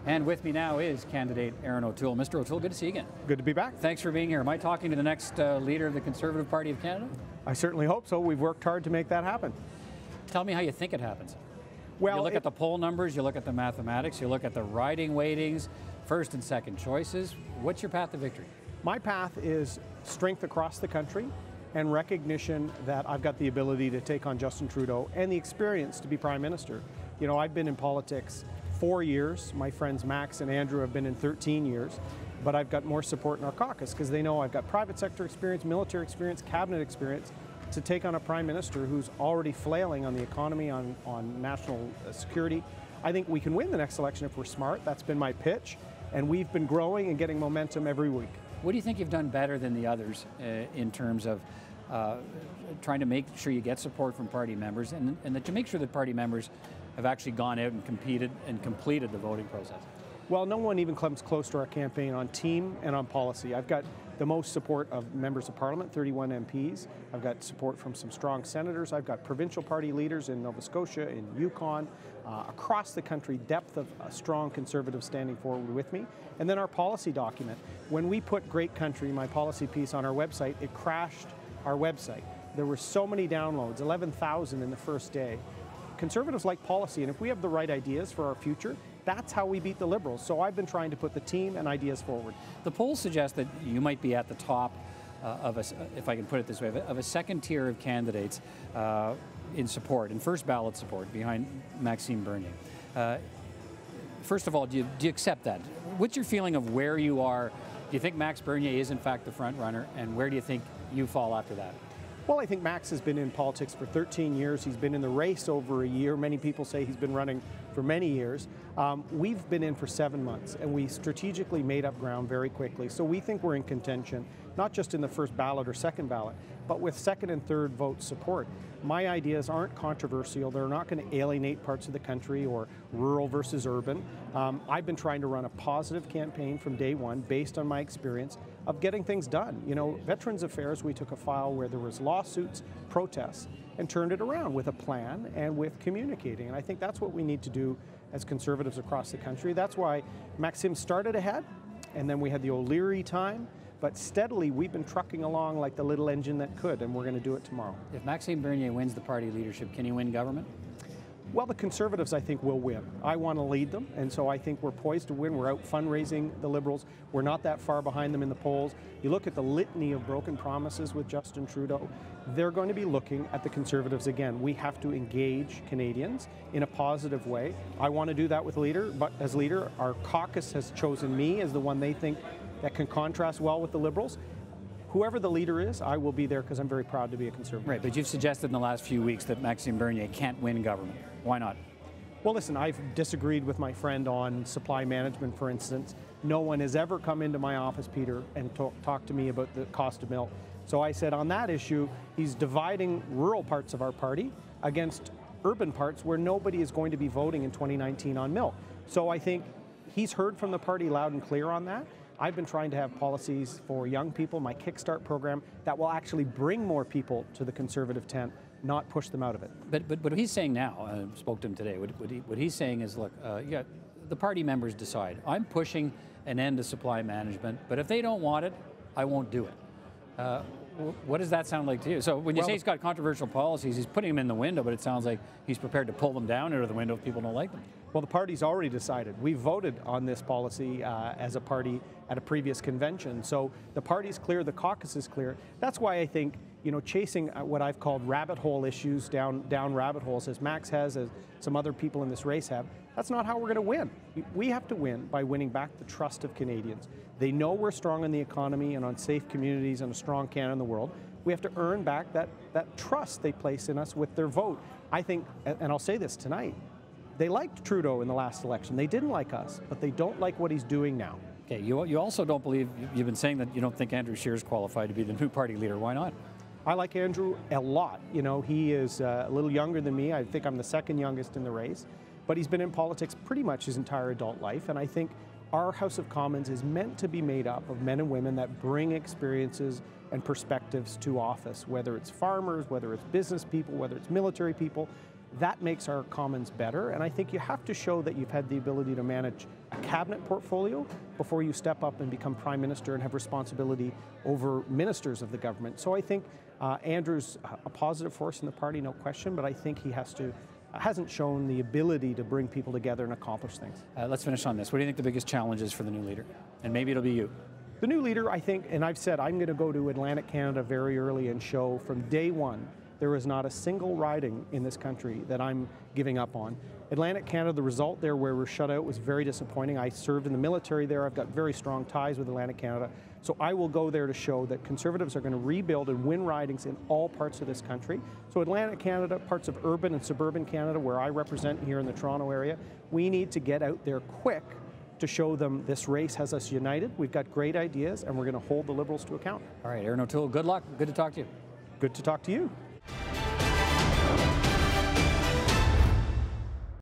And with me now is candidate Erin O'Toole. Mr. O'Toole, good to see you again. Good to be back. Thanks for being here. Am I talking to the next leader of the Conservative Party of Canada? I certainly hope so. We've worked hard to make that happen. Tell me how you think it happens. Well, you look at the poll numbers, you look at the mathematics, you look at the riding weightings, first and second choices. What's your path to victory? My path is strength across the country and recognition that I've got the ability to take on Justin Trudeau and the experience to be Prime Minister. You know, I've been in politics 4 years. My friends Max and Andrew have been in 13 years, but I've got more support in our caucus because they know I've got private sector experience, military experience, cabinet experience to take on a Prime Minister who's already flailing on the economy, on national security. I think we can win the next election if we're smart. That's been my pitch, and we've been growing and getting momentum every week. What do you think you've done better than the others in terms of trying to make sure you get support from party members and that you make sure that party members have actually gone out and competed and completed the voting process? Well, no one even comes close to our campaign on team and on policy. I've got the most support of members of Parliament, 31 MPs. I've got support from some strong senators. I've got provincial party leaders in Nova Scotia, in Yukon, across the country, depth of strong Conservatives standing forward with me. And then our policy document. When we put Great Country, my policy piece, on our website, it crashed our website. There were so many downloads, 11,000 in the first day. Conservatives like policy, and if we have the right ideas for our future, that's how we beat the Liberals. So I've been trying to put the team and ideas forward. The polls suggest that you might be at the top of a, if I can put it this way, of a second tier of candidates in support, in first ballot support, behind Maxime Bernier. First of all, do you accept that? What's your feeling of where you are? Do you think Max Bernier is in fact the front runner, and where do you think you fall after that? Well, I think Max has been in politics for 13 years. He's been in the race over a year. Many people say he's been running for many years. We've been in for 7 months, and we strategically made up ground very quickly. So we think we're in contention, not just in the first ballot or second ballot, but with second and third vote support. My ideas aren't controversial. They're not going to alienate parts of the country or rural versus urban. I've been trying to run a positive campaign from day one based on my experience of getting things done. You know, Veterans Affairs, we took a file where there was lawsuits, protests, and turned it around with a plan and with communicating. And I think that's what we need to do as Conservatives across the country. That's why Maxime started ahead, and then we had the O'Leary time. But steadily, we've been trucking along like the little engine that could, and we're going to do it tomorrow. If Maxime Bernier wins the party leadership, can he win government? Well, the Conservatives, I think, will win. I want to lead them, and so I think we're poised to win. We're out fundraising the Liberals. We're not that far behind them in the polls. You look at the litany of broken promises with Justin Trudeau, they're going to be looking at the Conservatives again. We have to engage Canadians in a positive way. I want to do that with leader, but as leader, our caucus has chosen me as the one they think that can contrast well with the Liberals. Whoever the leader is, I will be there because I'm very proud to be a Conservative. Right, but you've suggested in the last few weeks that Maxime Bernier can't win government. Why not? Well, listen, I've disagreed with my friend on supply management, for instance. No one has ever come into my office, Peter, and talked to me about the cost of milk. So I said on that issue, he's dividing rural parts of our party against urban parts where nobody is going to be voting in 2019 on milk. So I think he's heard from the party loud and clear on that. I've been trying to have policies for young people, my Kickstart program, that will actually bring more people to the Conservative tent, not push them out of it. But what he's saying now, I spoke to him today, what he's saying is, look, the party members decide. I'm pushing an end to supply management, but if they don't want it, I won't do it. What does that sound like to you? So when you say he's got controversial policies, he's putting them in the window, but it sounds like he's prepared to pull them down out of the window if people don't like them. Well, the party's already decided. We voted on this policy as a party at a previous convention. So the party's clear, the caucus is clear. That's why I think, you know, chasing what I've called rabbit hole issues down rabbit holes, as Max has, as some other people in this race have, that's not how we're going to win. We have to win by winning back the trust of Canadians. They know we're strong in the economy and on safe communities and a strong Canada in the world. We have to earn back that trust they place in us with their vote. I think, and I'll say this tonight, they liked Trudeau in the last election. They didn't like us, but they don't like what he's doing now. Okay, you also don't believe, you've been saying that you don't think Andrew Scheer's qualified to be the new party leader. Why not? I like Andrew a lot. You know, he is a little younger than me. I think I'm the second youngest in the race, but he's been in politics pretty much his entire adult life, and I think our House of Commons is meant to be made up of men and women that bring experiences and perspectives to office, whether it's farmers, whether it's business people, whether it's military people. That makes our commons better, and I think you have to show that you've had the ability to manage a cabinet portfolio before you step up and become Prime Minister and have responsibility over ministers of the government. So I think Andrew's a positive force in the party, no question, but I think he hasn't shown the ability to bring people together and accomplish things. Let's finish on this. What do you think the biggest challenge is for the new leader? And maybe it'll be you. The new leader, I think, and I've said I'm going to go to Atlantic Canada very early and show from day one there is not a single riding in this country that I'm giving up on. Atlantic Canada, the result there where we're shut out was very disappointing. I served in the military there. I've got very strong ties with Atlantic Canada. So I will go there to show that Conservatives are going to rebuild and win ridings in all parts of this country. So Atlantic Canada, parts of urban and suburban Canada, where I represent here in the Toronto area, we need to get out there quick to show them this race has us united. We've got great ideas, and we're going to hold the Liberals to account. All right, Erin O'Toole, good luck. Good to talk to you. Good to talk to you.